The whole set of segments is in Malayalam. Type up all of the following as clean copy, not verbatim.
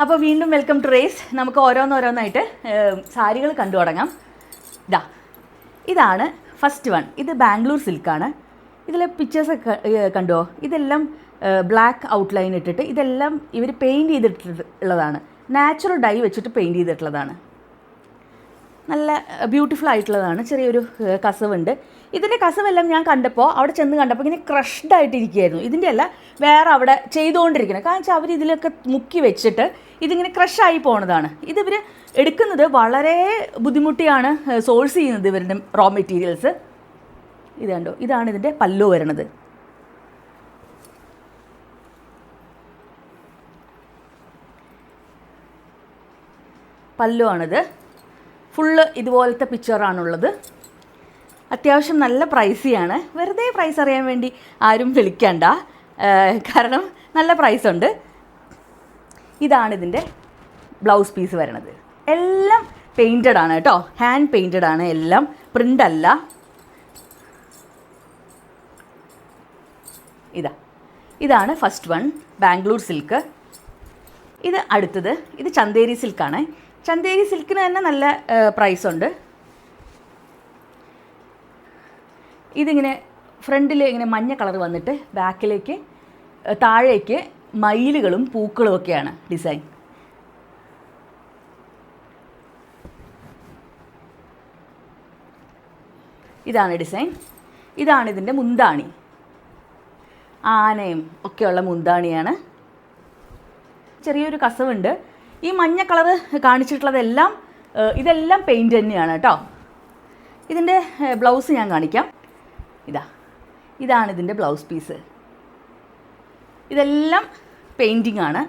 അപ്പോൾ വീണ്ടും വെൽക്കം ടു റേസ്. നമുക്ക് ഓരോന്നോരോന്നായിട്ട് സാരികൾ കണ്ടു തുടങ്ങാം. ഇതാണ് ഫസ്റ്റ് വൺ. ഇത് ബാംഗ്ലൂർ സിൽക്കാണ്. ഇതിലെ പിക്ചേഴ്സൊക്കെ കണ്ടുവോ? ഇതെല്ലാം ബ്ലാക്ക് ഔട്ട്ലൈൻ ഇട്ടിട്ട് ഇതെല്ലാം ഇവർ പെയിൻറ്റ് ചെയ്തിട്ടുള്ളതാണ്. നാച്ചുറൽ ഡൈ വെച്ചിട്ട് പെയിൻറ്റ് ചെയ്തിട്ടുള്ളതാണ്. നല്ല ബ്യൂട്ടിഫുൾ ആയിട്ടുള്ളതാണ്. ചെറിയൊരു കസവുണ്ട്. ഇതിൻ്റെ കസവെല്ലാം ഞാൻ കണ്ടപ്പോൾ അവിടെ ചെന്ന് കണ്ടപ്പോൾ ഇങ്ങനെ ക്രഷ്ഡ് ആയിട്ടിരിക്കുകയായിരുന്നു. ഇതിൻ്റെ അല്ല, വേറെ അവിടെ ചെയ്തുകൊണ്ടിരിക്കുന്നത്. കാരണം വെച്ചാൽ അവർ ഇതിലൊക്കെ മുക്കി വെച്ചിട്ട് ഇതിങ്ങനെ ക്രഷായി പോണതാണ്. ഇതിവർ എടുക്കുന്നത് വളരെ ബുദ്ധിമുട്ടിയാണ് സോഴ്സ് ചെയ്യുന്നത് ഇവരുടെ റോ മെറ്റീരിയൽസ്. ഇത് കണ്ടോ, ഇതാണ് ഇതിൻ്റെ പല്ലു വരണത്. പല്ലു ആണിത്. ഫുള്ള് ഇതുപോലത്തെ പിക്ചറാണുള്ളത്. അത്യാവശ്യം നല്ല പ്രൈസിയാണ്. വെറുതെ പ്രൈസ് അറിയാൻ വേണ്ടി ആരും വിളിക്കണ്ട, കാരണം നല്ല പ്രൈസുണ്ട്. ഇതാണിതിൻ്റെ ബ്ലൗസ് പീസ് വരണത്. എല്ലാം പെയിൻറ്റഡ് ആണ് കേട്ടോ, ഹാൻഡ് പെയിൻറ്റഡ് ആണ് എല്ലാം, പ്രിൻ്റ് അല്ല. ഇതാണ് ഫസ്റ്റ് വൺ, ബാംഗ്ലൂർ സിൽക്ക്. ഇത് അടുത്തത്, ഇത് ചന്തേരി സിൽക്കാണ്. ചന്തേരി സിൽക്കിന് തന്നെ നല്ല പ്രൈസുണ്ട്. ഇതിങ്ങനെ ഫ്രണ്ടിൽ ഇങ്ങനെ മഞ്ഞ കളർ വന്നിട്ട് ബാക്കിലേക്ക് താഴേക്ക് മയിലുകളും പൂക്കളും ഒക്കെയാണ് ഡിസൈൻ. ഇതാണ് ഡിസൈൻ. ഇതാണ് ഇതിൻ്റെ മുന്താണി. ആനയും ഒക്കെയുള്ള മുന്താണിയാണ്. ചെറിയൊരു കസവുണ്ട്. ഈ മഞ്ഞ കളറ് കാണിച്ചിട്ടുള്ളതെല്ലാം ഇതെല്ലാം പെയിൻറ്റ് തന്നെയാണ് കേട്ടോ. ഇതിൻ്റെ ബ്ലൗസ് ഞാൻ കാണിക്കാം. ഇതാണ് ഇതിൻ്റെ ബ്ലൗസ് പീസ്. ഇതെല്ലാം പെയിൻറ്റിംഗ് ആണ്.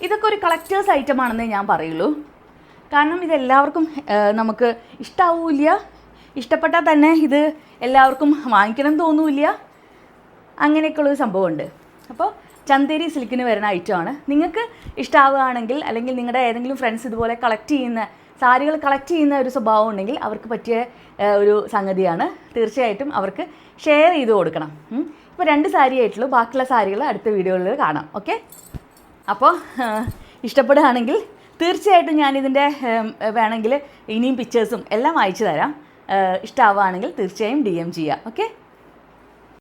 ഇതൊക്കെ ഒരു കളക്ടേഴ്സ് ഐറ്റം ആണെന്നേ ഞാൻ പറയുള്ളൂ. കാരണം ഇതെല്ലാവർക്കും നമുക്ക് ഇഷ്ടാവില്ല. ഇഷ്ടപ്പെട്ടാൽ തന്നെ ഇത് എല്ലാവർക്കും വാങ്ങിക്കണം തോന്നില്ല. അങ്ങനെയൊക്കെയുള്ളൊരു സംഭവമുണ്ട്. അപ്പോൾ ചന്തേരി സിൽക്കിന് വരുന്ന ഐറ്റമാണ്. നിങ്ങൾക്ക് ഇഷ്ടമാവുകയാണെങ്കിൽ, അല്ലെങ്കിൽ നിങ്ങളുടെ ഏതെങ്കിലും ഫ്രണ്ട്സ് ഇതുപോലെ സാരികൾ കളക്ട് ചെയ്യുന്ന ഒരു സ്വഭാവം ഉണ്ടെങ്കിൽ അവർക്ക് പറ്റിയ ഒരു സംഗതിയാണ്. തീർച്ചയായിട്ടും അവർക്ക് ഷെയർ ചെയ്ത് കൊടുക്കണം. ഇപ്പോൾ 2 സാരി ആയിട്ടുള്ളൂ. ബാക്കിയുള്ള സാരികൾ അടുത്ത വീഡിയോകളിൽ കാണാം. ഓക്കെ, അപ്പോൾ ഇഷ്ടപ്പെടുകയാണെങ്കിൽ തീർച്ചയായിട്ടും ഞാനിതിൻ്റെ വേണമെങ്കിൽ ഇനിയും പിക്ചേഴ്സും എല്ലാം അയച്ചു തരാം. ഇഷ്ടമാവുകയാണെങ്കിൽ തീർച്ചയായും DM ചെയ്യാം. ഓക്കെ.